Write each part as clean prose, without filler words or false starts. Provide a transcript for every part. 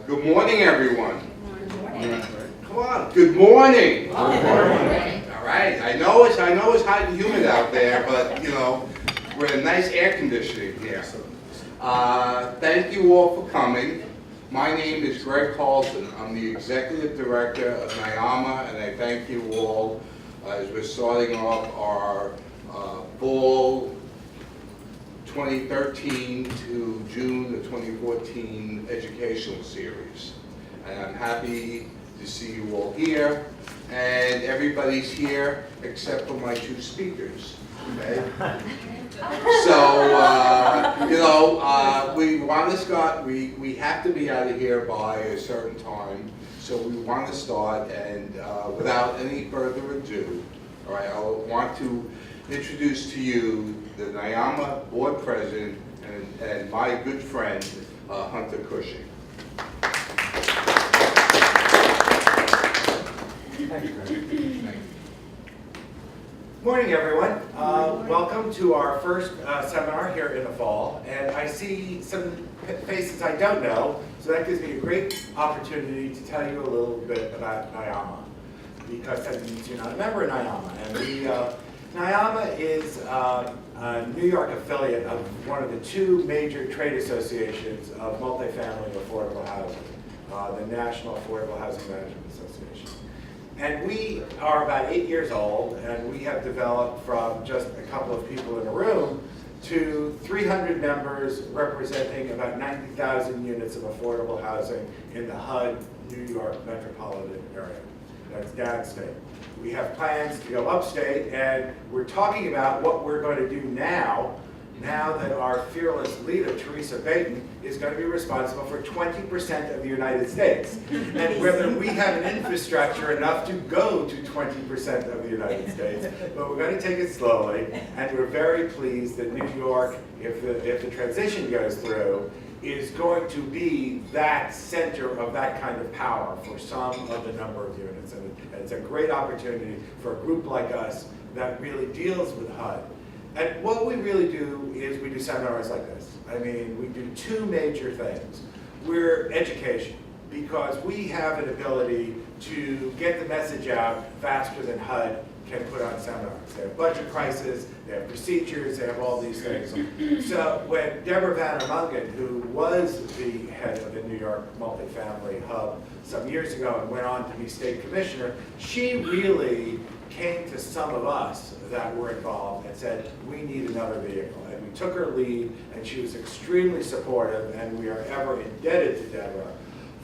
Good morning, everyone. Good morning. Come on. Good morning. Good morning. All right. I know it's hot and humid out there, but you know we're in nice air conditioning here. Thank you all for coming. My name is Greg Carlson. I'm the executive director of NYAHMA, and I thank you all as we're starting off our fall 2013 to June of 2014 educational series. And I'm happy to see you all here. And everybody's here except for my two speakers. Okay? So, we want to start, we have to be out of here by a certain time. So we want to start, and without any further ado, all right, I want to introduce to you the NYAHMA board president and my good friend, Hunter Cushing. Thank you, Greg. Morning, everyone. Welcome to our first seminar here in the fall. And I see some faces I don't know, so that gives me a great opportunity to tell you a little bit about NYAHMA, because that means you're not a member of NYAHMA. And NYAHMA is a New York affiliate of one of the two major trade associations of multifamily affordable housing, the National Affordable Housing Management Association. And we are about 8 years old, and we have developed from just a couple of people in a room to 300 members representing about 90,000 units of affordable housing in the HUD, New York metropolitan area. That's downstate. We have plans to go upstate, and we're talking about what we're going to do now that our fearless leader, Teresa Baton, is going to be responsible for 20% of the United States. And whether we have an infrastructure enough to go to 20% of the United States, but we're going to take it slowly, and we're very pleased that New York, if the transition goes through, is going to be that center of that kind of power for some of the number of units. And it's a great opportunity for a group like us that really deals with HUD. And what we really do is we do seminars like this. I mean, we do two major things. We're education, because we have an ability to get the message out faster than HUD can put on seminars. They have budget prices, they have procedures, they have all these things. So when Deborah Van Armungen, who was the head of the New York multifamily hub some years ago and went on to be state commissioner, she really came to some of us that were involved and said, we need another vehicle. And we took her lead, and she was extremely supportive, and we are ever indebted to Deborah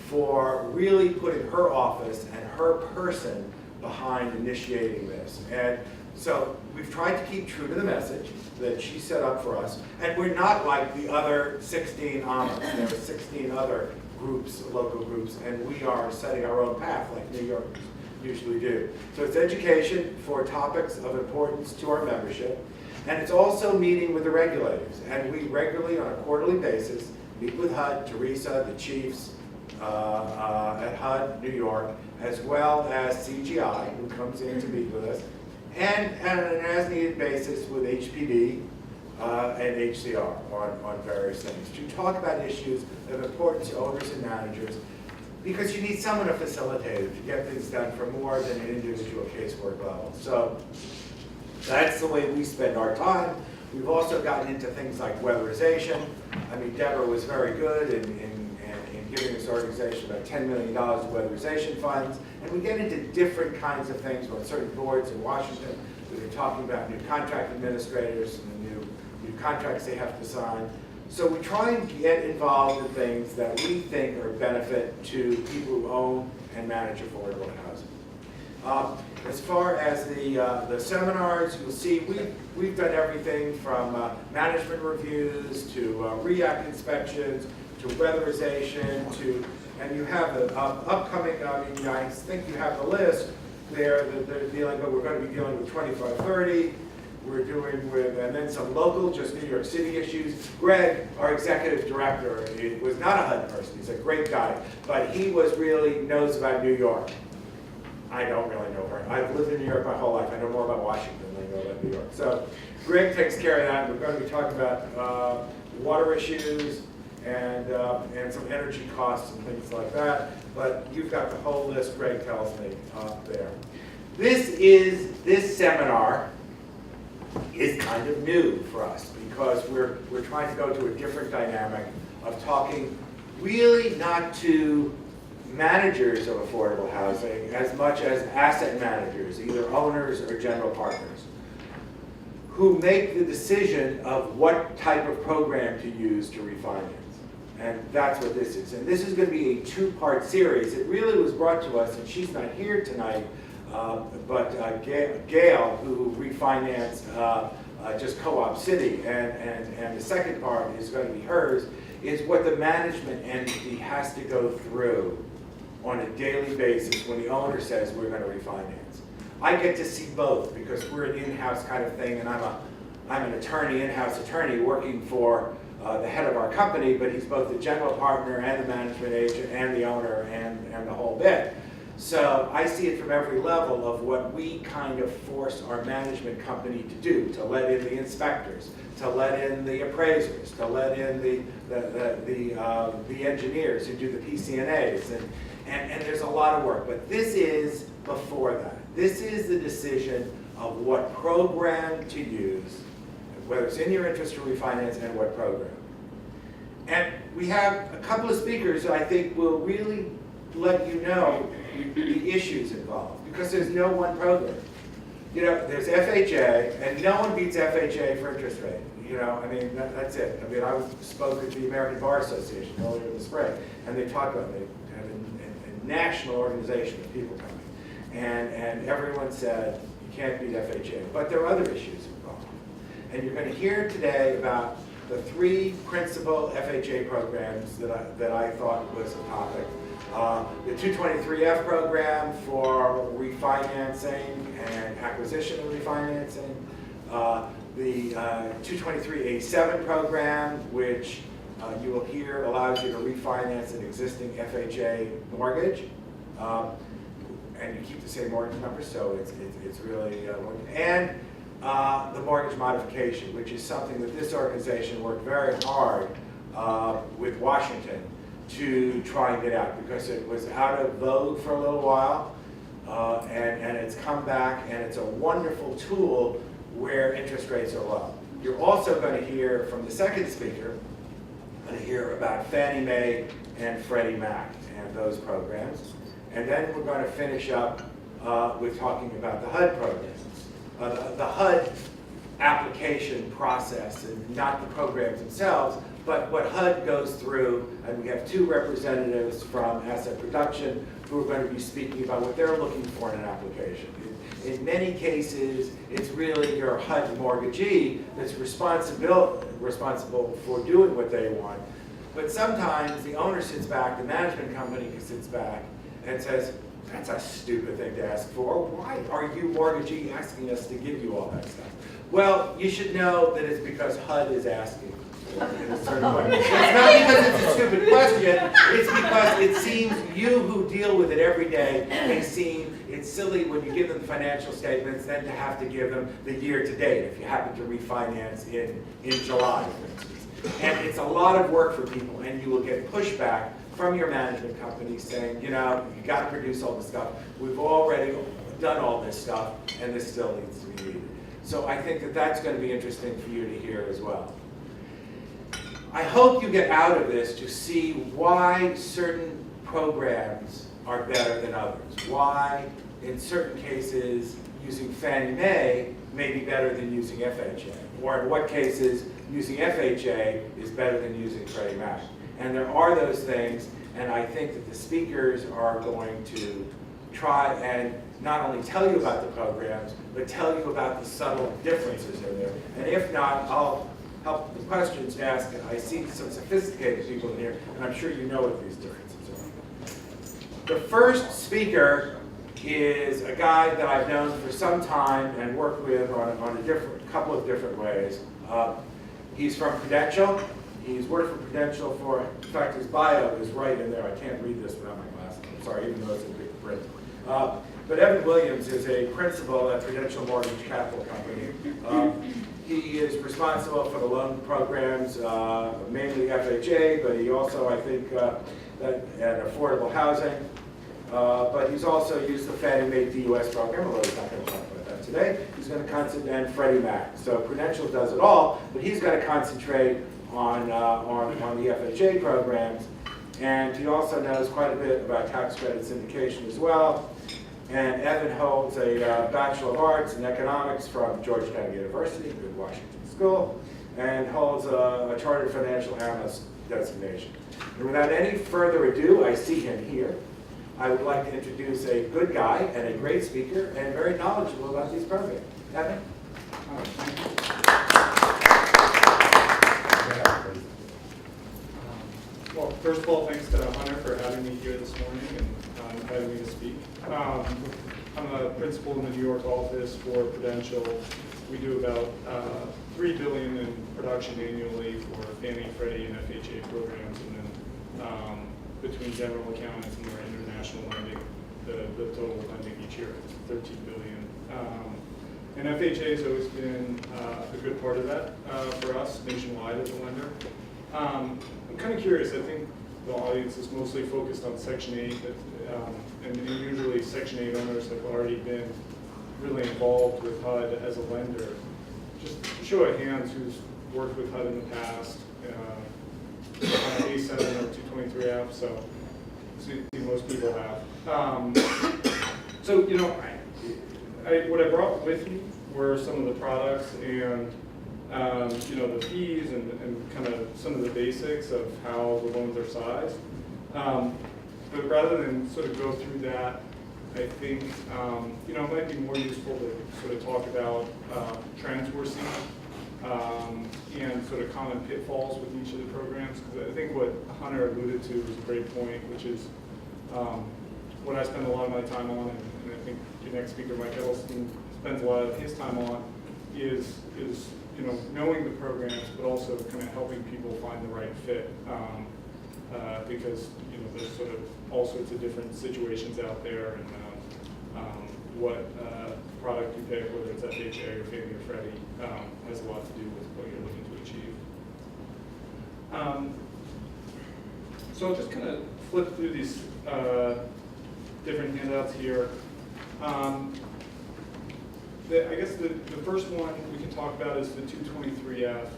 for really putting her office and her person behind initiating this. And so we've tried to keep true to the message that she set up for us, and we're not like the other 16 AHMAs. There are 16 other groups, local groups, and we are setting our own path like New Yorkers usually do. So it's education for topics of importance to our membership, and it's also meeting with the regulators. And we regularly, on a quarterly basis, meet with HUD, Teresa, the chiefs at HUD, New York, as well as CGI, who comes in to meet with us, and on an as-needed basis with HPD and HCR on various things, to talk about issues of importance to owners and managers, because you need someone to facilitate it, to get things done for more than an individual casework level. So that's the way we spend our time. We've also gotten into things like weatherization. I mean, Deborah was very good in giving this organization about $10 million of weatherization funds. And we get into different kinds of things with certain boards in Washington. We've been talking about new contract administrators and the new contracts they have to sign. So we try and get involved in things that we think are a benefit to people who own and manage affordable housing. As far as the seminars, you'll see we've done everything from management reviews to REACT inspections to weatherization and you have the upcoming, I think you have the list there that they're dealing with. We're going to be dealing with 2530. We're doing with, and then some local, just New York City issues. Greg, our executive director, was not a HUD person. He's a great guy, but he really knows about New York. I don't really know her. I've lived in New York my whole life. I know more about Washington than I know about New York. So Greg takes care of that. We're going to be talking about water issues, and some energy costs and things like that. But you've got the whole list, Greg tells me, there. This seminar is kind of new for us because we're trying to go to a different dynamic of talking really not to managers of affordable housing as much as asset managers, either owners or general partners, who make the decision of what type of program to use to refinance. And that's what this is. And this is going to be a two-part series. It really was brought to us, and she's not here tonight, but Gail, who refinanced just Co-op City, and the second part is going to be hers, is what the management entity has to go through on a daily basis when the owner says we're going to refinance. I get to see both because we're an in-house kind of thing, and I'm an attorney, in-house attorney, working for the head of our company, but he's both the general partner and the management agent and the owner and the whole bit. So I see it from every level of what we kind of force our management company to do, to let in the inspectors, to let in the appraisers, to let in the engineers who do the PCNAs, and there's a lot of work. But this is before that. This is the decision of what program to use, whether it's in your interest to refinance and what program. And we have a couple of speakers that I think will really let you know the issues involved, because there's no one program. You know, there's FHA, and no one beats FHA for interest rate. You know, I mean, that's it. I mean, I spoke at the American Bar Association earlier in the spring, and they talked about it. They had a national organization of people coming, and everyone said, you can't beat FHA. But there are other issues involved. And you're going to hear today about the three principal FHA programs that I thought was a topic. The 223F program for refinancing and acquisition of refinancing. The 223A7 program, which you will hear allows you to refinance an existing FHA mortgage. And you keep the same mortgage number, so it's really, and the mortgage modification, which is something that this organization worked very hard with Washington to try and get out, because it was out of vogue for a little while, and it's come back, and it's a wonderful tool where interest rates are low. You're also going to hear from the second speaker, going to hear about Fannie Mae and Freddie Mac and those programs. And then we're going to finish up with talking about the HUD programs. The HUD application process, and not the programs themselves, but what HUD goes through, and we have two representatives from asset production who are going to be speaking about what they're looking for in an application. In many cases, it's really your HUD mortgagee that's responsible for doing what they want. But sometimes the owner sits back, the management company sits back, and says, that's a stupid thing to ask for. Why are you, mortgagee, asking us to give you all that stuff? Well, you should know that it's because HUD is asking in a certain way. It's not because it's a stupid question, it's because it seems you who deal with it every day may seem it's silly when you give them the financial statements then to have to give them the year to date if you happen to refinance in July, for instance. And it's a lot of work for people, and you will get pushback from your management company saying, you know, you got to produce all this stuff. We've already done all this stuff, and this still needs to be needed. So I think that that's going to be interesting for you to hear as well. I hope you get out of this to see why certain programs are better than others. Why, in certain cases, using Fannie Mae may be better than using FHA. Or in what cases, using FHA is better than using Freddie Mac. And there are those things, and I think that the speakers are going to try and not only tell you about the programs, but tell you about the subtle differences in there. And if not, I'll help the questions asked. And I see some sophisticated people in here, and I'm sure you know what these differences are. The first speaker is a guy that I've known for some time and worked with on a couple of different ways. He's from Prudential. He's worked for Prudential for, in fact, his bio is right in there. I can't read this without my glasses. I'm sorry, even though it's in big print. But Evan Williams is a principal at Prudential Mortgage Capital Company. he is responsible for the loan programs, mainly FHA, but he also, I think, and affordable housing. But he's also used the Fannie Mae DUS program, although he's not going to talk about that today. He's going to concentrate on Freddie Mac. So Prudential does it all, but he's going to concentrate on the FHA programs. And he also knows quite a bit about tax credit syndication as well. And Evan holds a Bachelor of Arts in Economics from Georgetown University, good Washington school, and holds a Chartered Financial Analyst designation. And without any further ado, I see him here. I would like to introduce a good guy and a great speaker and very knowledgeable about these programs. Evan? Well, first of all, thanks to Hunter for having me here this morning and inviting me to speak. I'm a principal in the New York office for Prudential. We do about $3 billion in production annually for Fannie, Freddie, and FHA programs, and then between general accounts and our international lending, the total lending each year is $13 billion. And FHA has always been a good part of that for us nationwide as a lender. I'm kind of curious. I think the audience is mostly focused on Section 8, and usually Section 8 owners have already been really involved with HUD as a lender. Just show of hands who's worked with HUD in the past, on A7 or 223F, so see, most people have. So, you know, what I brought with me were some of the products and you know, the fees and kind of some of the basics of how the loans are sized. But rather than sort of go through that, I think you know, it might be more useful to sort of talk about trends we're seeing and sort of common pitfalls with each of the programs. Because I think what Hunter alluded to is a great point, which is what I spend a lot of my time on, and I think your next speaker, Mike Edelstein, spends a lot of his time on, is you know, knowing the programs, but also kind of helping people find the right fit. Because you know, there's sort of all sorts of different situations out there, and what product you pick, whether it's FHA or Fannie or Freddie, has a lot to do with what you're looking to achieve. So I'll just kind of flip through these different handouts here. I guess the first one we can talk about is the 223F.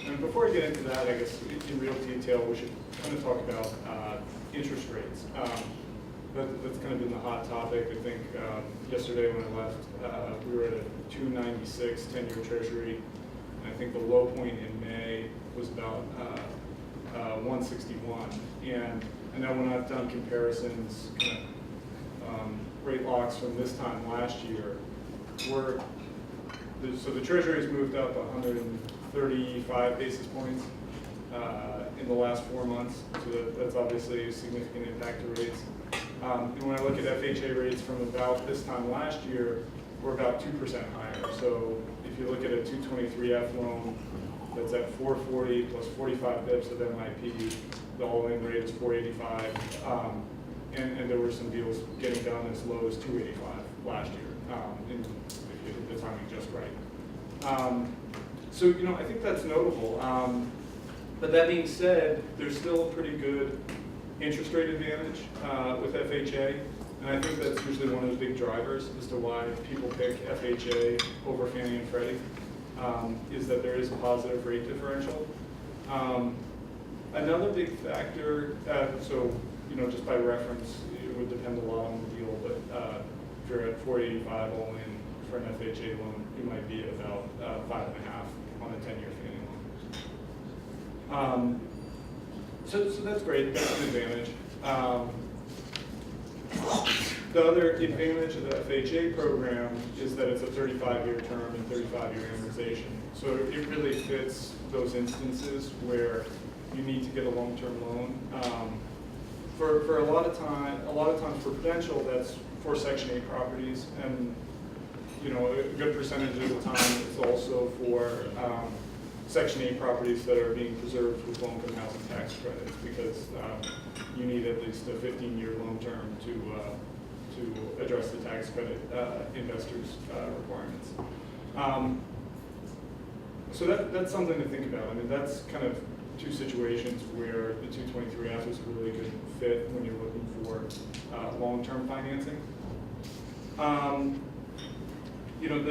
And before I get into that, I guess in real detail, we should kind of talk about interest rates. That's kind of been the hot topic. I think yesterday when I left, we were at a 296 10-year Treasury. And I think the low point in May was about 161. And I know when I've done comparisons, kind of, rate locks from this time last year, so the Treasury's moved up 135 basis points in the last 4 months. So that's obviously a significant impact to rates. And when I look at FHA rates from about this time last year, we're about 2% higher. So if you look at a 223F loan that's at 440 plus 45 bips of MIP, the all-in rate is 485. And there were some deals getting down as low as 285 last year, if you hit the timing just right. So, you know, I think that's notable. But that being said, there's still a pretty good interest rate advantage with FHA. And I think that's usually one of the big drivers as to why people pick FHA over Fannie and Freddie, is that there is a positive rate differential. Another big factor, so, you know, just by reference, it would depend a lot on the deal, but if you're at 485 all in for an FHA loan, you might be at about 5.5 on a 10-year Fannie loan. So that's great, that's an advantage. The other advantage of the FHA program is that it's a 35-year term and 35-year amortization. So it really fits those instances where you need to get a long-term loan. For a lot of times for Prudential, that's for Section 8 properties, and you know, a good percentage of the time it's also for Section 8 properties that are being preserved with low-income housing tax credits, because you need at least a 15-year loan term to address the tax credit investors' requirements. So that's something to think about. I mean, that's kind of two situations where the 223F is a really good fit when you're looking for long-term financing. You know,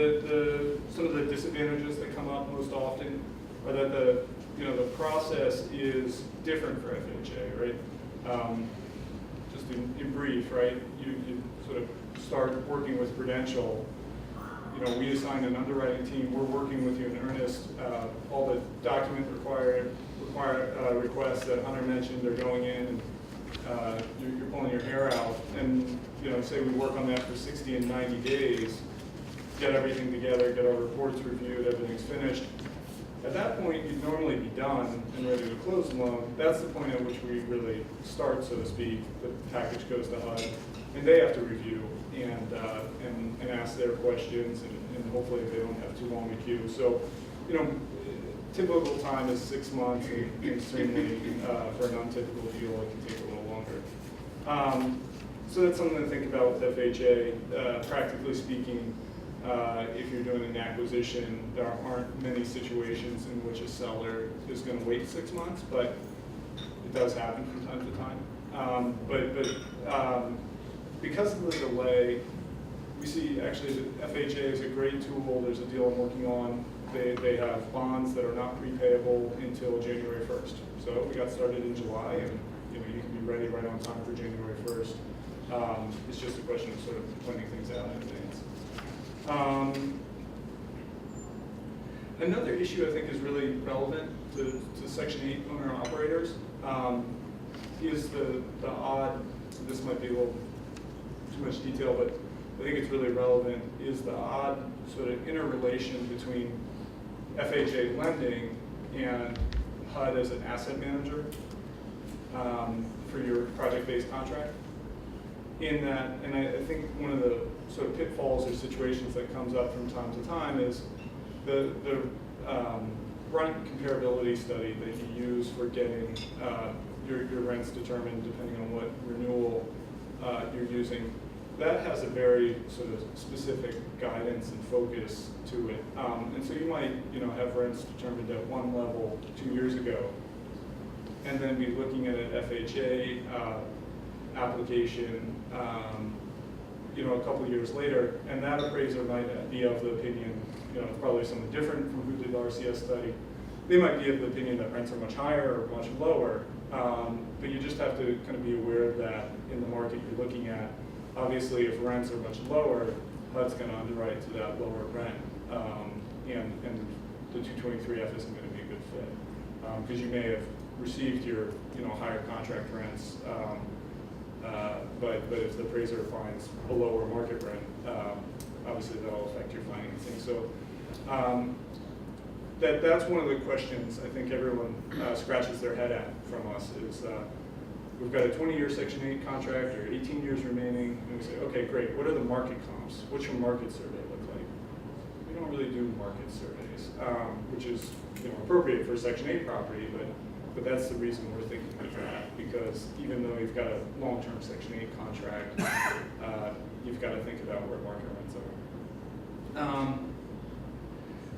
some of the disadvantages that come up most often are that the process is different for FHA, right? Just in brief, right? You sort of start working with Prudential. You know, we assign an underwriting team. We're working with you in earnest. All the document requests that Hunter mentioned are going in, and you're pulling your hair out. And you know, say we work on that for 60 and 90 days, get everything together, get our reports reviewed, everything's finished. At that point, you'd normally be done and ready to close the loan. That's the point at which we really start, so to speak. The package goes to HUD, and they have to review and ask their questions, and hopefully they don't have too long a queue. So, you know, typical time is 6 months, and certainly for an untypical deal, it can take a little longer. So that's something to think about with FHA. Practically speaking, if you're doing an acquisition, there aren't many situations in which a seller is going to wait 6 months, but it does happen from time to time. Because of the delay, we see actually that FHA is a great tool. There's a deal I'm working on. They have bonds that are not prepayable until January 1st. So we got started in July, and you know, you can be ready right on time for January 1st. It's just a question of sort of planning things out in advance. Another issue I think is really relevant to Section 8 owner-operators is the odd, this might be a little too much detail, but I think it's really relevant, is the odd sort of interrelation between FHA lending and HUD as an asset manager for your project-based contract. In that, and I think one of the sort of pitfalls or situations that comes up from time to time is the rent comparability study that you use for getting your rents determined depending on what renewal you're using. That has a very sort of specific guidance and focus to it. And so you might, you know, have rents determined at one level 2 years ago, and then be looking at an FHA application, you know, a couple years later, and that appraiser might be of the opinion, you know, probably something different from who did the RCS study. They might be of the opinion that rents are much higher or much lower, but you just have to kind of be aware of that in the market you're looking at. Obviously, if rents are much lower, HUD's going to underwrite to that lower rent, and the 223F isn't going to be a good fit, because you may have received your, you know, higher contract rents, but if the appraiser finds a lower market rent, obviously that'll affect your financing. So that's one of the questions I think everyone scratches their head at from us is we've got a 20-year Section 8 contract or 18 years remaining, and we say, okay, great, what are the market comps? What's your market survey look like? We don't really do market surveys, which is, you know, appropriate for a Section 8 property, but that's the reason we're thinking of that, because even though you've got a long-term Section 8 contract, you've got to think about where market rents are.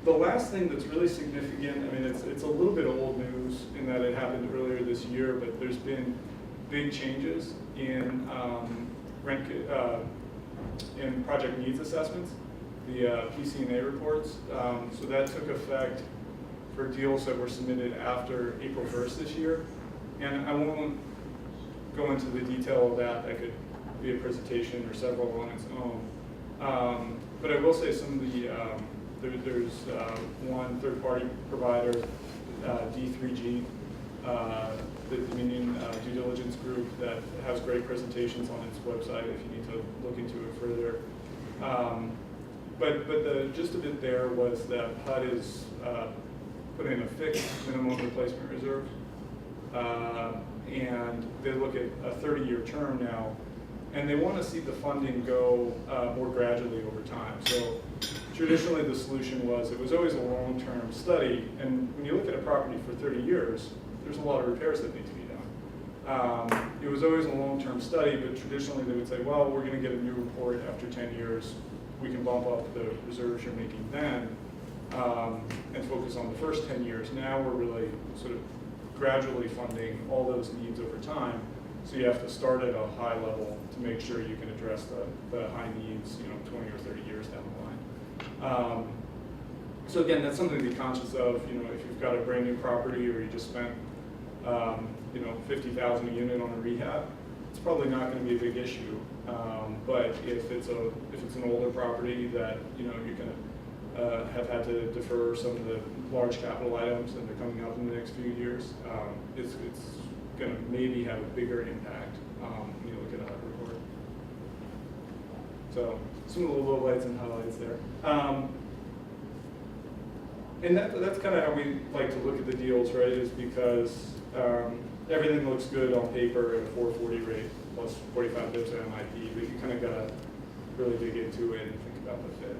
The last thing that's really significant, I mean, it's a little bit old news in that it happened earlier this year, but there's been big changes in in project needs assessments, the PC&A reports. So that took effect for deals that were submitted after April 1st this year. And I won't go into the detail of that. That could be a presentation or several on its own. But I will say some of the, there's one third-party provider, D3G, the Dominion Due Diligence Group, that has great presentations on its website if you need to look into it further. But the gist of it there was that HUD is put in a fixed minimum replacement reserve, and they look at a 30-year term now, and they want to see the funding go more gradually over time. So traditionally the solution was, it was always a long-term study, and when you look at a property for 30 years, there's a lot of repairs that need to be done. It was always a long-term study, but traditionally they would say, well, we're going to get a new report after 10 years. We can bump up the reserves you're making then. and focus on the first 10 years. Now we're really sort of gradually funding all those needs over time. So you have to start at a high level to make sure you can address the high needs, 20 or 30 years down the line. So again, that's something to be conscious of. If you've got a brand new property or you just spent, $50,000 a unit on a rehab, it's probably not going to be a big issue. But if it's an older property that you're going to have had to defer some of the large capital items that are coming up in the next few years, it's going to maybe have a bigger impact when you look at a HUD report. So some of the lowlights and highlights there. And that's kind of how we like to look at the deals, right, is because everything looks good on paper at a 440 rate plus 45 bps at MIP, but you kind of got to really dig into it and think about the fit.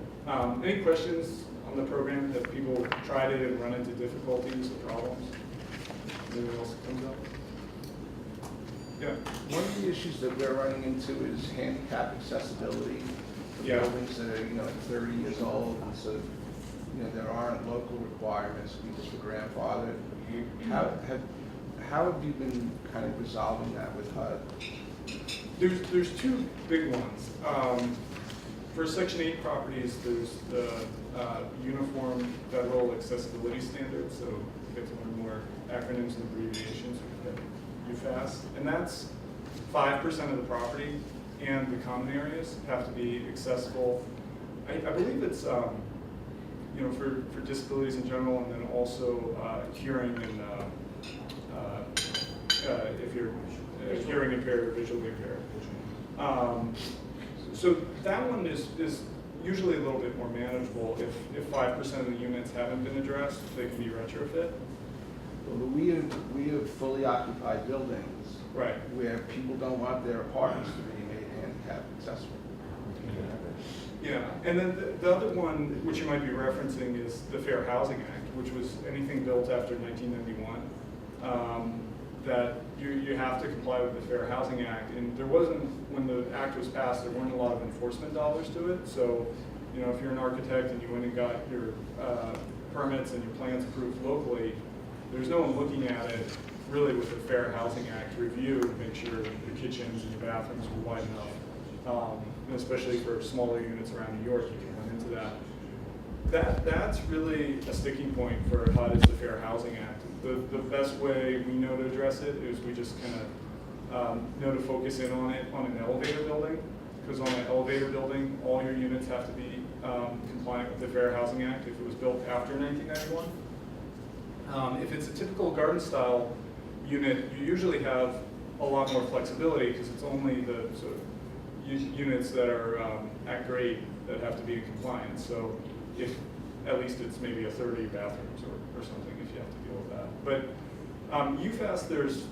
Any questions on the program? Have people tried it and run into difficulties or problems? Anything else that comes up? Yeah. One of the issues that we're running into is handicap accessibility for Yeah. buildings that are, 30 years old, and so, there aren't local requirements because we're grandfathered. How have you been kind of resolving that with HUD? There's two big ones. For Section 8 properties, there's the Uniform Federal Accessibility Standards, so you get to learn more acronyms and abbreviations. UFAS, and that's 5% of the property, and the common areas have to be accessible. I believe it's for disabilities in general, and then also hearing and if you're hearing impaired or visually impaired. So that one is usually a little bit more manageable. If 5% of the units haven't been addressed, they can be retrofit. Well, we have fully occupied buildings, Right. where people don't want their apartments to be made handicap accessible. Yeah, and then the other one, which you might be referencing, is the Fair Housing Act, which was anything built after 1991. That you have to comply with the Fair Housing Act, and there wasn't, when the act was passed, there weren't a lot of enforcement dollars to it. So, if you're an architect and you went and got your permits and your plans approved locally, there's no one looking at it really with the Fair Housing Act review to make sure your kitchens and your bathrooms were wide enough. And especially for smaller units around New York, you can run into that. That's really a sticking point for HUD is the Fair Housing Act. The best way we know to address it is we just kind of know to focus in on it on an elevator building, because on an elevator building, all your units have to be compliant with the Fair Housing Act if it was built after 1991. If it's a typical garden style unit, you usually have a lot more flexibility because it's only the sort of units that are at grade that have to be in compliance. So if at least it's maybe a 30 bathrooms or something if you have to deal with that. But UFAS, there's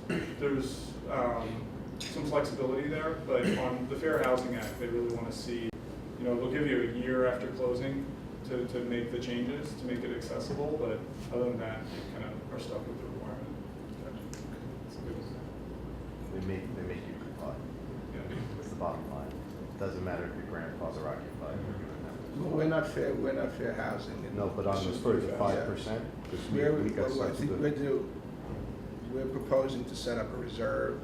some flexibility there, but on the Fair Housing Act, they really want to see, they'll give you a year after closing to make the changes, to make it accessible, but other than that, you kind of are stuck with the requirement. They make you comply. Yeah. That's the bottom line. It doesn't matter if your grandfathers are occupied. Well, we're not fair housing. No, but on the first 5%, because we got We're proposing to set up a reserve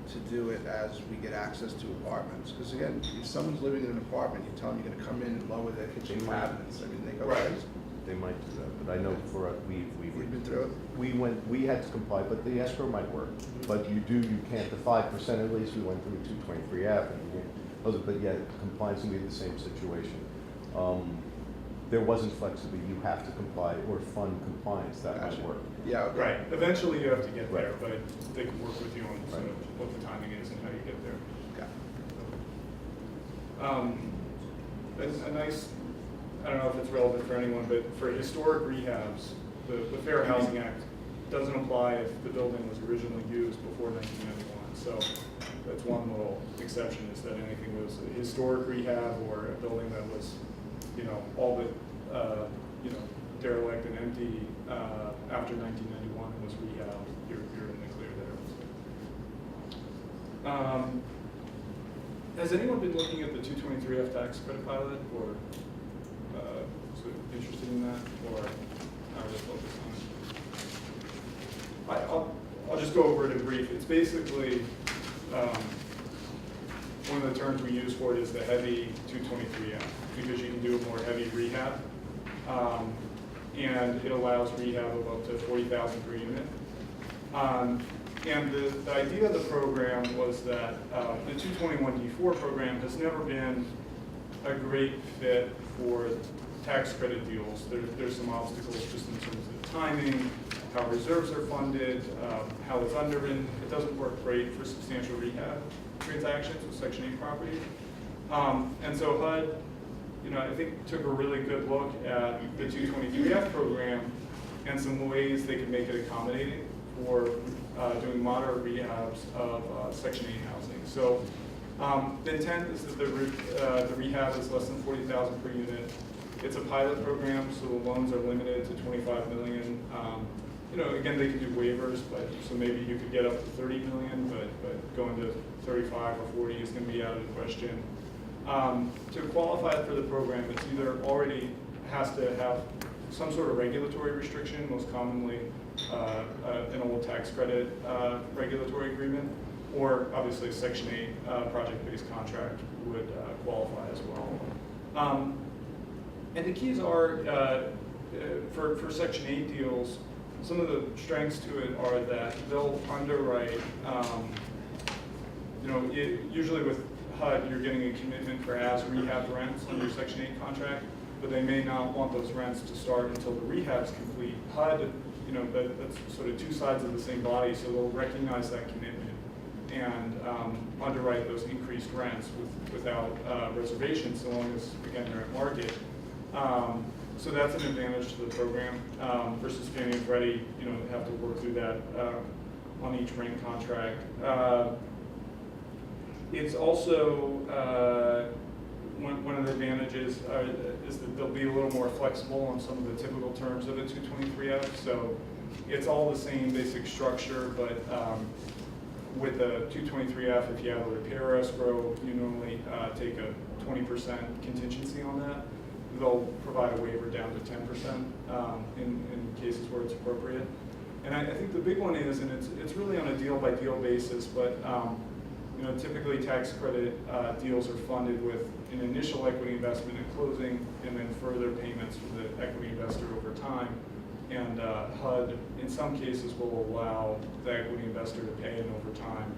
to do it as we get access to apartments. Because again, if someone's living in an apartment, you tell them you're gonna come in and lower their kitchen cabinets, they go Right. crazy. they might do that, but I know for us, We've been through it. we had to comply, but the escrow might work. But you can't, the 5% at least, we went through 223 Ave, but yeah, compliance will be the same situation. There wasn't flexibility, you have to comply or fund compliance, that might Gotcha. work. Yeah, okay. Right, eventually you have to get there, Right. but they can work with you on sort of what the timing is and how you get there. Okay. A nice, I don't know if it's relevant for anyone, but for historic rehabs, the Fair Housing Act doesn't apply if the building was originally used before 1991. So that's one little exception, is that anything was a historic rehab or a building that was, all but, derelict and empty after 1991 and was rehabbed, you're in the clear there. Has anyone been looking at the 223F tax credit pilot or sort of interested in that, or just focus on it? I'll just go over it in brief. It's basically, one of the terms we use for it is the heavy 223F, because you can do a more heavy rehab. And it allows rehab of up to 40,000 per unit. And the idea of the program was that the 221D4 program has never been a great fit for tax credit deals. There's some obstacles just in terms of the timing, how reserves are funded, how it's underwritten. It doesn't work great for substantial rehab transactions with Section 8 properties. And so HUD, I think took a really good look at the 223F program and some ways they could make it accommodating for doing moderate rehabs of Section 8 housing. So the intent is that the rehab is less than 40,000 per unit. It's a pilot program, so the loans are limited to 25 million. Again, they can do waivers, but so maybe you could get up to 30 million, but going to 35 or 40 is going to be out of the question. To qualify for the program, it's either already has to have some sort of regulatory restriction, most commonly an old tax credit regulatory agreement, or obviously a Section 8 project-based contract would qualify as well. And the keys are, for Section 8 deals, some of the strengths to it are that they'll underwrite, usually with HUD, you're getting a commitment for as rehab rents under your Section 8 contract, but they may not want those rents to start until the rehab's complete. HUD, that's sort of two sides of the same body, so they'll recognize that commitment and underwrite those increased rents without reservation, so long as, again, they're at market. So that's an advantage to the program versus Fannie and Freddie, have to work through that on each rent contract. It's also, one of the advantages is that they'll be a little more flexible on some of the typical terms of a 223F. So it's all the same basic structure, but with a 223F, if you have a repair escrow, you normally take a 20% contingency on that. They'll provide a waiver down to 10% in cases where it's appropriate. And I think the big one is, and it's really on a deal-by-deal basis, but typically tax credit deals are funded with an initial equity investment at closing and then further payments for the equity investor over time. And HUD, in some cases, will allow the equity investor to pay in over time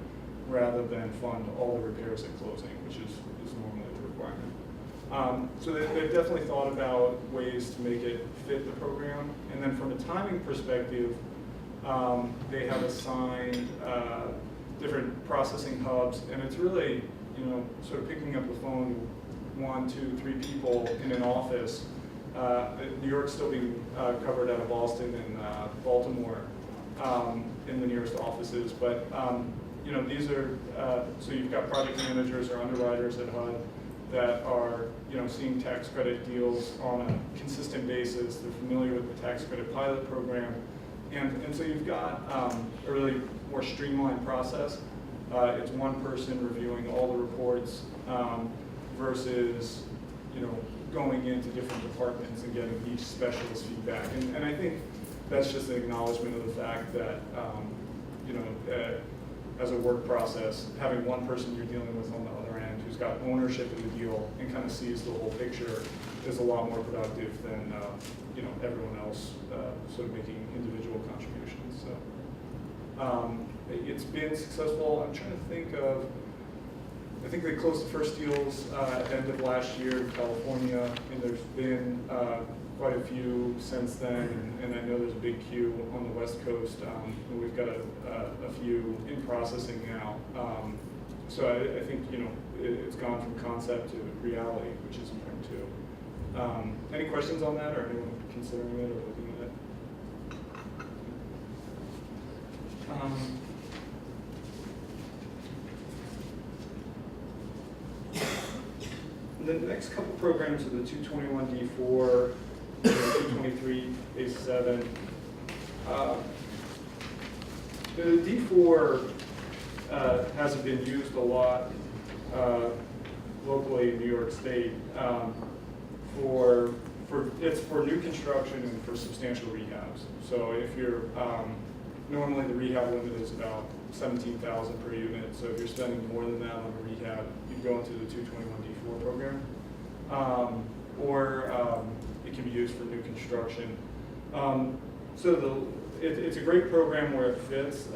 rather than fund all the repairs at closing, which is normally the requirement. So they've definitely thought about ways to make it fit the program. And then from a timing perspective, they have assigned different processing hubs, and it's really, sort of picking up the phone, 1, 2, 3 people in an office. New York's still being covered out of Boston and Baltimore in the nearest offices, but these are, so you've got project managers or underwriters at HUD that are, seeing tax credit deals on a consistent basis. They're familiar with the tax credit pilot program. And so you've got a really more streamlined process. It's one person reviewing all the reports versus, going into different departments and getting each specialist feedback. And I think that's just an acknowledgement of the fact that, as a work process, having one person you're dealing with on the other end who's got ownership of the deal and kind of sees the whole picture is a lot more productive than everyone else sort of making individual contributions. So it's been successful. I'm trying to think of, I think they closed the first deals at the end of last year in California, and there's been quite a few since then, and I know there's a big queue on the West Coast, and we've got a few in processing now. So I think, it's gone from concept to reality, which is important too. Any questions on that, or anyone considering it or looking at it? The next couple programs are the 221D4, 223A7. The D4 hasn't been used a lot locally in New York State for it's for new construction and for substantial rehabs. So if you're, normally the rehab limit is about 17,000 per unit. So if you're spending more than that on a rehab, you'd go into the 221D4 program. Or it can be used for new construction. It's a great program where it fits.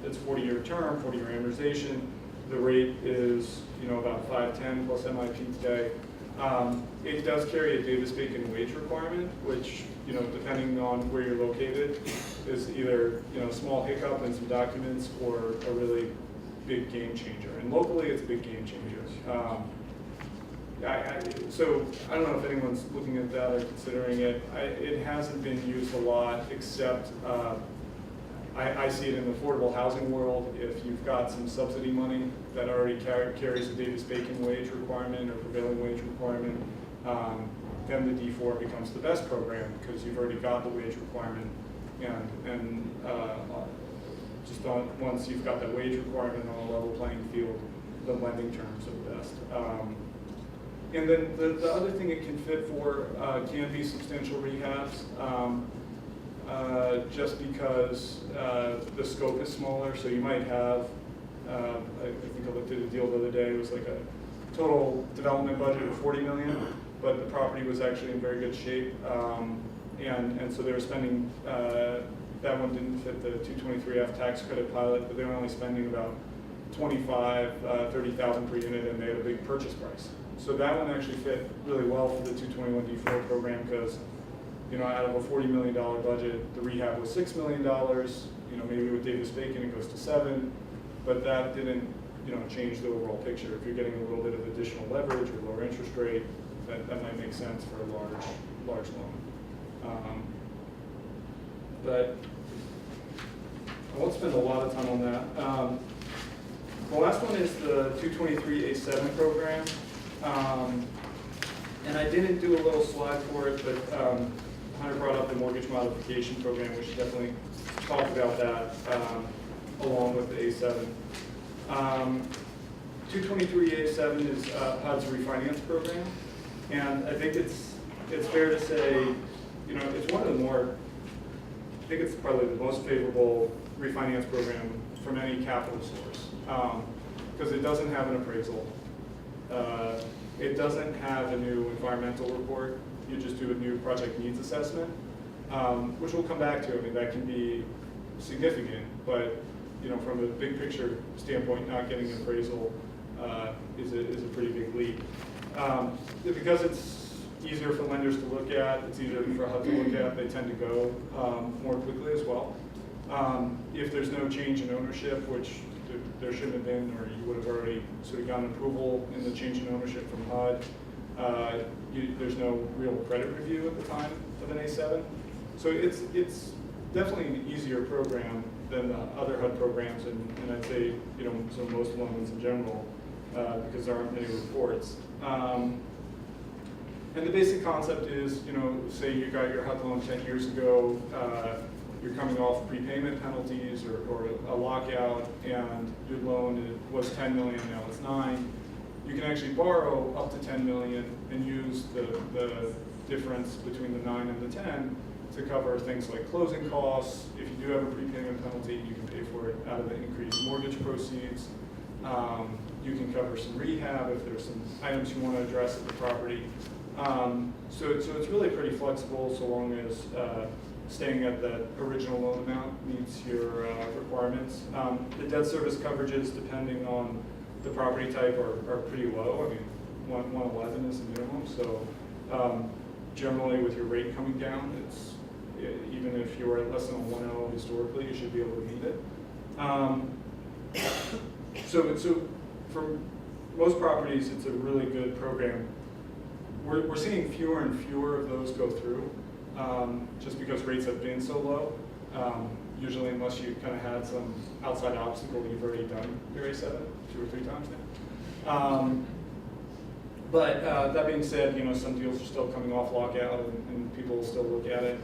It's 40-year term, 40-year amortization. The rate is, about 510 plus MIP today. It does carry a Davis-Bacon wage requirement, which, depending on where you're located, is either, a small hiccup in some documents or a really big game changer. And locally, it's a big game changer. So I don't know if anyone's looking at that or considering it. It hasn't been used a lot, except I see it in the affordable housing world. If you've got some subsidy money that already carries a Davis-Bacon wage requirement or prevailing wage requirement, then the D4 becomes the best program because you've already got the wage requirement, and once you've got that wage requirement on a level playing field, the lending terms are the best. And then the other thing it can fit for can be substantial rehabs, just because the scope is smaller. So you might have, I think I looked at a deal the other day, it was like a total development budget of $40 million, but the property was actually in very good shape. And so they were spending, that one didn't fit the 223F tax credit pilot, but they were only spending about $30,000 per unit, and they had a big purchase price. So that one actually fit really well for the 221D4 program because, out of a $40 million budget, the rehab was $6 million. Maybe with Davis-Bacon it goes to $7 million, but that didn't, change the overall picture. If you're getting a little bit of additional leverage or lower interest rate, that might make sense for a large loan. But I won't spend a lot of time on that. The last one is the 223A7 program. And I didn't do a little slide for it, but Hunter brought up the mortgage modification program, which definitely talked about that along with the A7. 223A7 is HUD's refinance program, and I think it's fair to say, it's one of the more, I think it's probably the most favorable refinance program from any capital source, because it doesn't have an appraisal. It doesn't have a new environmental report. You just do a new project needs assessment, which we'll come back to. I mean, that can be significant, but from a big picture standpoint, not getting an appraisal is a pretty big leap. Because it's easier for lenders to look at, it's easier for HUD to look at, they tend to go more quickly as well. If there's no change in ownership, which there shouldn't have been, or you would have already sort of gotten approval in the change in ownership from HUD, there's no real credit review at the time of an A7. So it's definitely an easier program than the other HUD programs, and I'd say, so most loans in general, because there aren't many reports. And the basic concept is, say you got your HUD loan 10 years ago, you're coming off prepayment penalties or a lockout, and your loan was 10 million, now it's 9. You can actually borrow up to 10 million and use the difference between the 9 and the 10 to cover things like closing costs. If you do have a prepayment penalty, you can pay for it out of the increased mortgage proceeds. You can cover some rehab if there's some items you want to address at the property. So it's really pretty flexible so long as staying at that original loan amount meets your requirements. The debt service coverages, depending on the property type, are pretty low. I mean, 111 is the minimum. So generally, with your rate coming down, even if you're at less than a 1.0 historically, you should be able to meet it. So for most properties, it's a really good program. We're seeing fewer and fewer of those go through, just because rates have been so low. Usually, unless you kind of had some outside obstacle, you've already done your A7 2 or 3 times now. But that being said, some deals are still coming off lockout, and people will still look at it.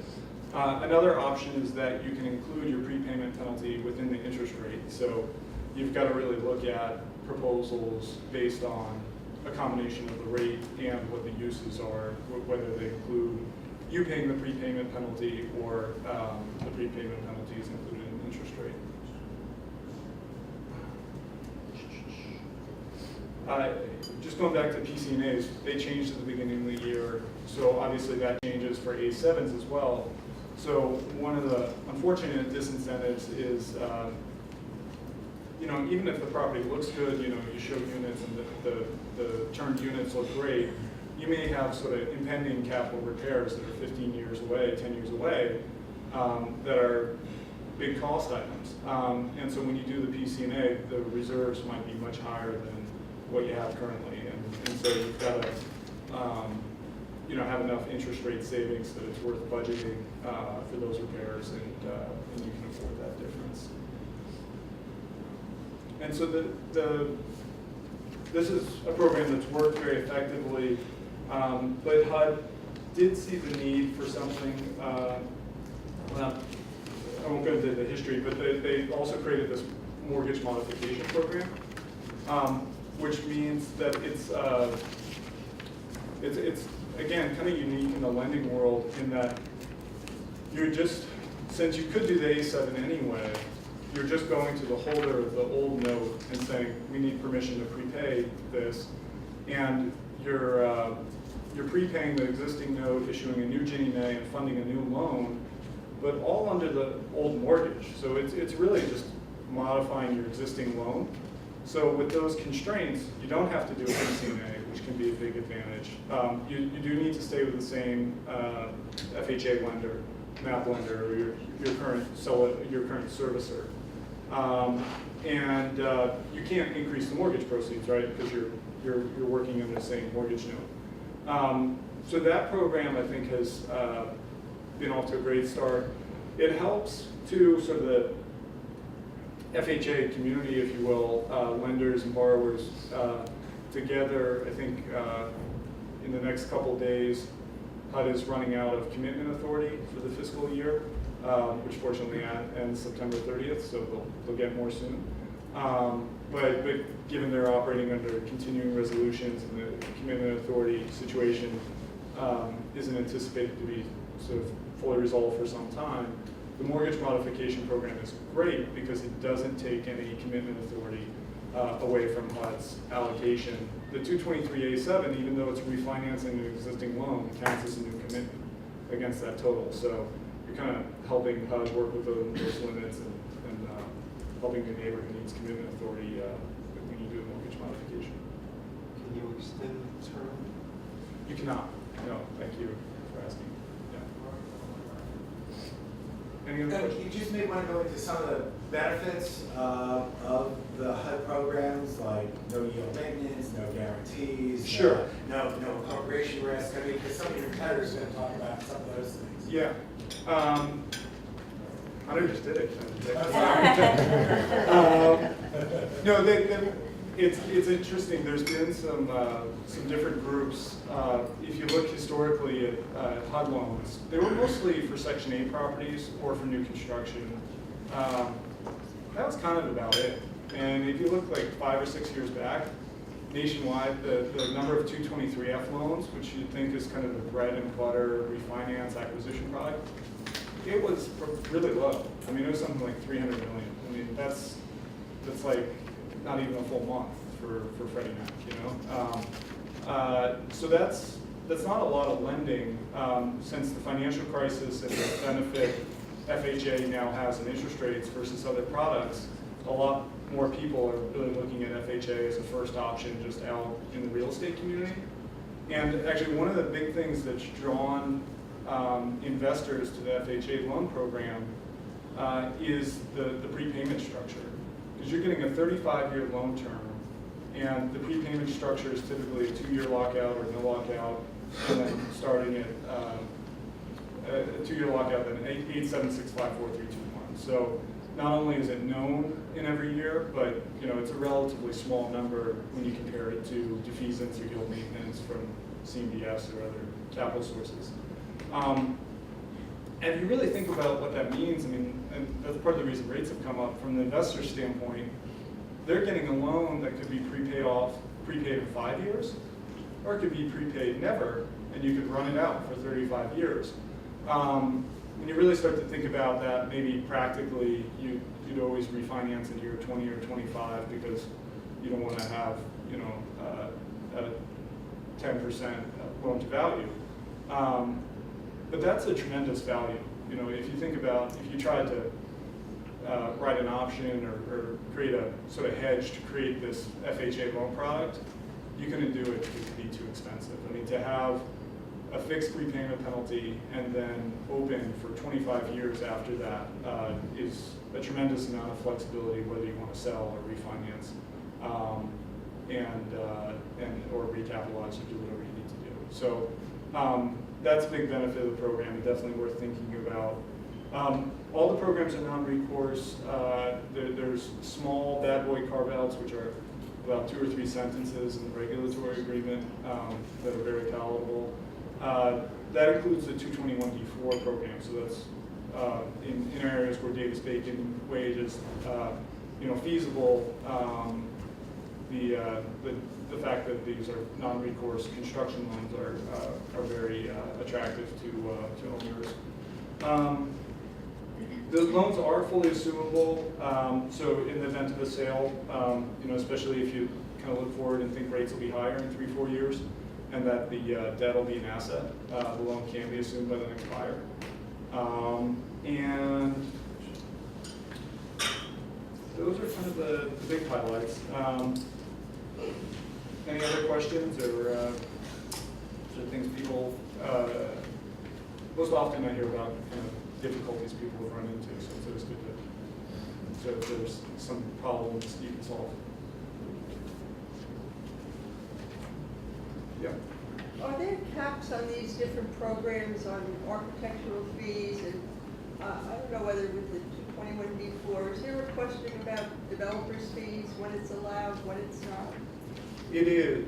Another option is that you can include your prepayment penalty within the interest rate. So you've got to really look at proposals based on a combination of the rate and what the uses are, whether they include you paying the prepayment penalty or the prepayment penalty is included in interest rate. Just going back to PCNAs, they changed at the beginning of the year, so obviously that changes for A7s as well. So one of the unfortunate disincentives is, even if the property looks good, you show units and the turned units look great, you may have sort of impending capital repairs that are 15 years away, 10 years away, that are big cost items. And so when you do the PCNA, the reserves might be much higher than what you have currently. And so you've got to, have enough interest rate savings that it's worth budgeting for those repairs, and you can afford that difference. And so this is a program that's worked very effectively, but HUD did see the need for something, I won't go into the history, but they also created this mortgage modification program, which means that it's again kind of unique in the lending world in that since you could do the A7 anyway, you're just going to the holder of the old note and saying, we need permission to prepay this, and you're prepaying the existing note, issuing a new Ginnie Mae, and funding a new loan, but all under the old mortgage. So it's really just modifying your existing loan. So with those constraints, you don't have to do a PCNA, which can be a big advantage. You do need to stay with the same FHA lender, MAP lender, or your current servicer. And you can't increase the mortgage proceeds, right? Because you're working under the same mortgage note. So that program, I think, has been off to a great start. It helps to sort of the FHA community, if you will, lenders and borrowers together. I think in the next couple of days, HUD is running out of commitment authority for the fiscal year, which fortunately ends September 30th, so they'll get more soon. But given they're operating under continuing resolutions and the commitment authority situation isn't anticipated to be sort of fully resolved for some time, the mortgage modification program is great because it doesn't take any commitment authority away from HUD's allocation. The 223A7, even though it's refinancing an existing loan, counts as a new commitment against that total. So you're kind of helping HUD work with those limits and helping your neighbor who needs commitment authority when you do a mortgage modification. Can you extend the term? You cannot. No, thank you for asking. Yeah. Any other questions? You just may want to go into some of the benefits of the HUD programs, like no yield maintenance, no guarantees, Sure. no appropriation risk. I mean, because some of your competitors are going to talk about some of those things. Yeah. Hunter just did it. No, it's interesting. There's been some different groups. If you look historically at HUD loans, they were mostly for Section 8 properties or for new construction. That was kind of about it. And if you look like 5 or 6 years back, nationwide, the number of 223F loans, which you'd think is kind of the bread and butter refinance acquisition product, it was really low. I mean, it was something like 300 million. I mean, that's like not even a full month for Freddie Mac, you know. So that's not a lot of lending since the financial crisis and the benefit FHA now has in interest rates versus other products. A lot more people are really looking at FHA as a first option just out in the real estate community. And actually, one of the big things that's drawn investors to the FHA loan program is the prepayment structure. Because you're getting a 35-year loan term, and the prepayment structure is typically a 2-year lockout or no lockout, and then starting at a 2-year lockout, then 8765431. So not only is it known in every year, but it's a relatively small number when you compare it to defeasance or yield maintenance from CMBS or other capital sources. And if you really think about what that means, I mean, and that's part of the reason rates have come up, from the investor standpoint, they're getting a loan that could be prepaid in 5 years, or it could be prepaid never, and you could run it out for 35 years. When you really start to think about that, maybe practically you'd always refinance in year 20 or 25 because you don't want to have, you know, a 10% loan to value. But that's a tremendous value. You know, if you think about, if you tried to write an option or create a sort of hedge to create this FHA loan product, you couldn't do it because it'd be too expensive. I mean, to have a fixed prepayment penalty and then open for 25 years after that is a tremendous amount of flexibility, whether you want to sell or refinance or recapitalize or do whatever you need to do. So that's a big benefit of the program and definitely worth thinking about. All the programs are non-recourse. There's small bad boy carve-outs, which are about 2 or 3 sentences in the regulatory agreement that are very palatable. That includes the 221D4 program, so that's in areas where Davis-Bacon wage is feasible. The fact that these are non-recourse construction loans are very attractive to owners. The loans are fully assumable, so in the event of a sale, especially if you kind of look forward and think rates will be higher in 3-4 years, and that the debt will be an asset, the loan can be assumed by the next buyer. And those are kind of the big highlights. Any other questions or things people, most often I hear about kind of difficulties people have run into, so it's always good to, so if there's some problems you can solve. Yeah. Are there caps on these different programs on architectural fees? And I don't know whether with the 221D4, is there a question about developers' fees, when it's allowed, when it's not? It is.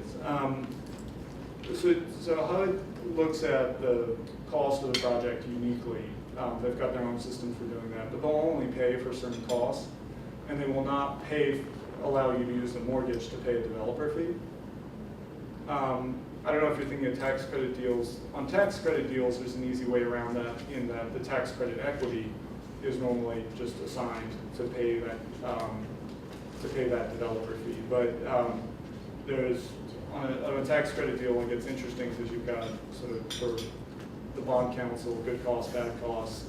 So HUD looks at the cost of the project uniquely. They've got their own system for doing that, but they'll only pay for certain costs, and they will not allow you to use the mortgage to pay a developer fee. I don't know if you're thinking of tax credit deals. On tax credit deals, there's an easy way around that in that the tax credit equity is normally just assigned to pay that developer fee. But there's on a tax credit deal, it gets interesting because you've got sort of for the bond counsel, good costs, bad costs,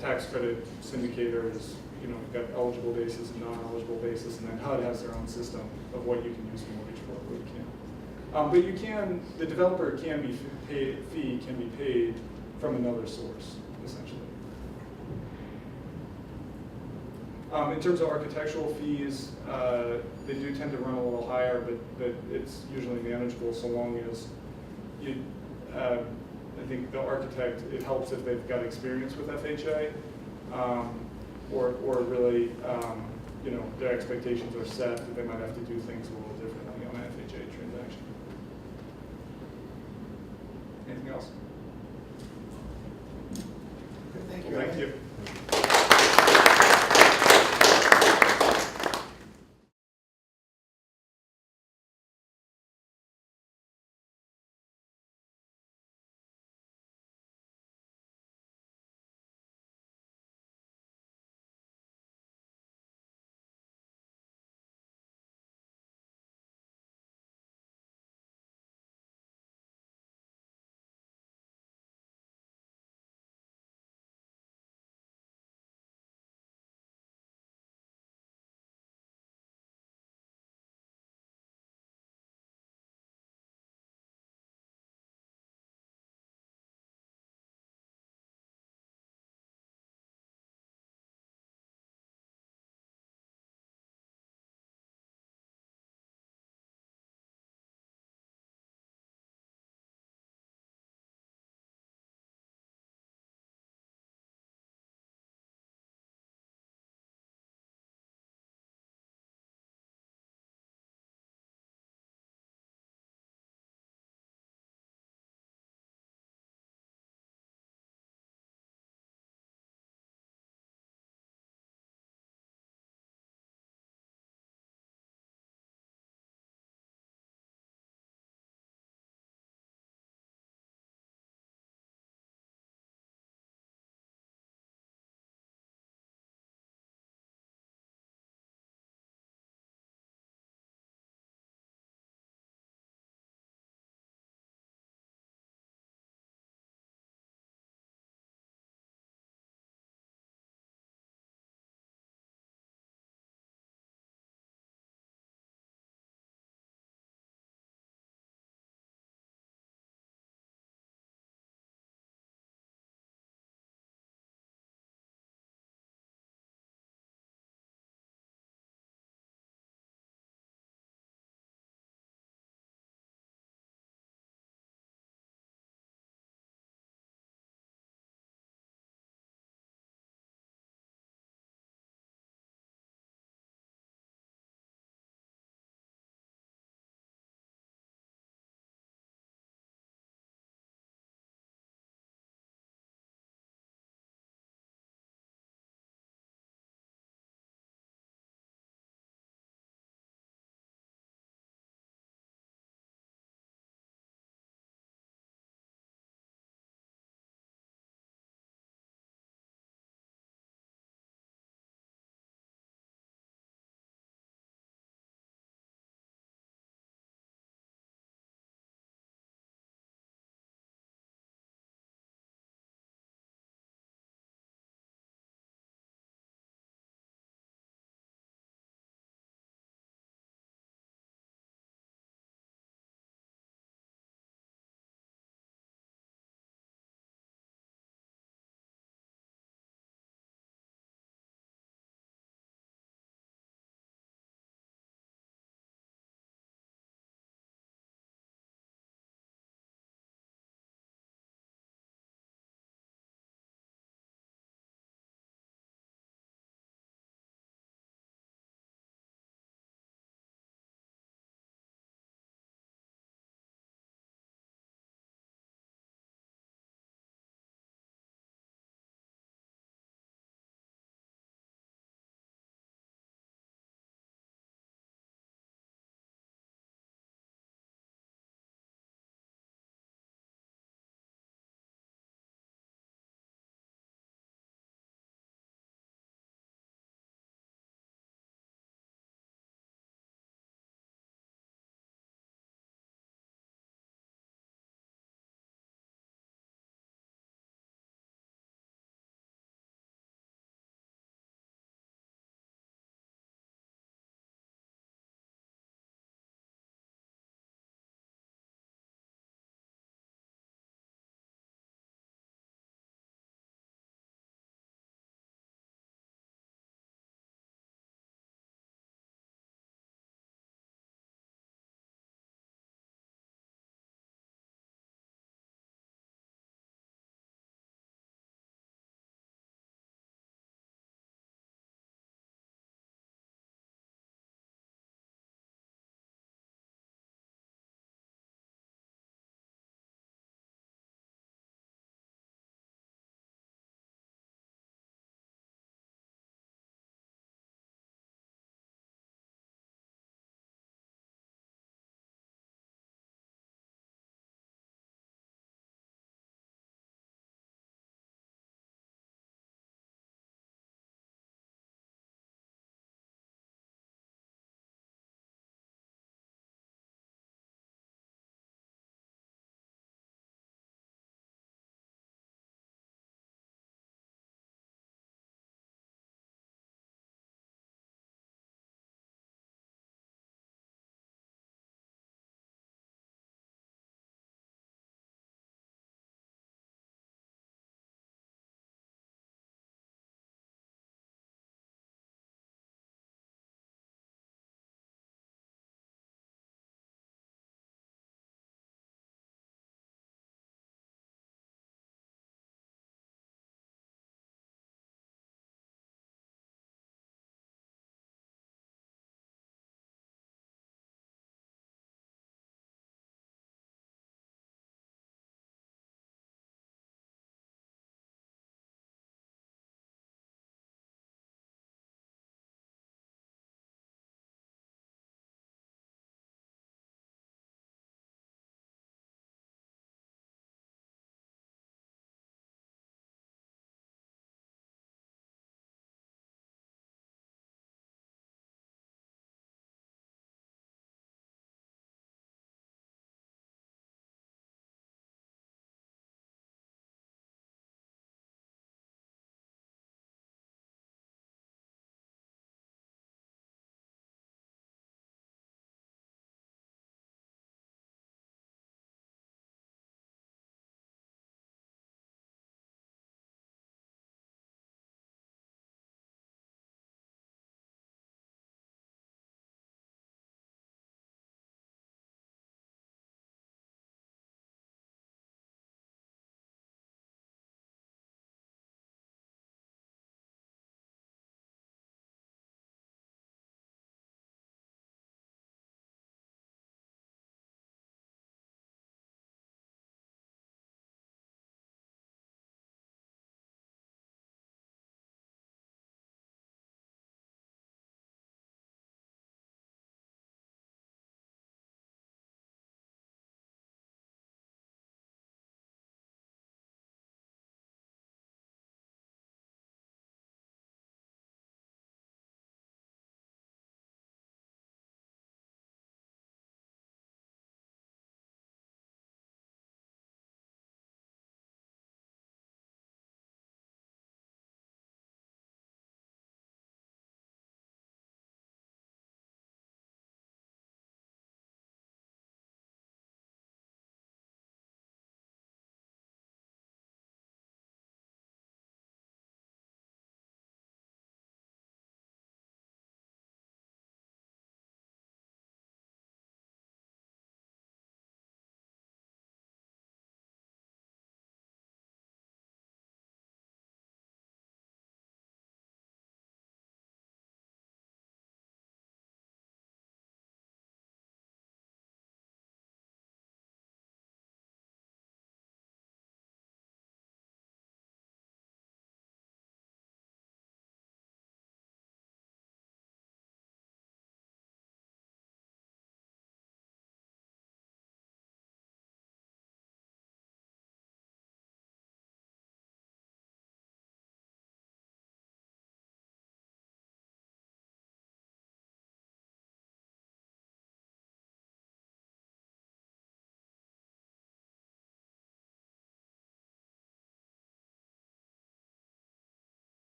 tax credit syndicators. You've got eligible basis and non-eligible basis, and then HUD has their own system of what you can use the mortgage for, what you can't. But the developer can be paid from another source, essentially. In terms of architectural fees, they do tend to run a little higher, but it's usually manageable so long as you. I think the architect, it helps if they've got experience with FHA, or really, their expectations are set that they might have to do things a little differently on an FHA transaction. Anything else?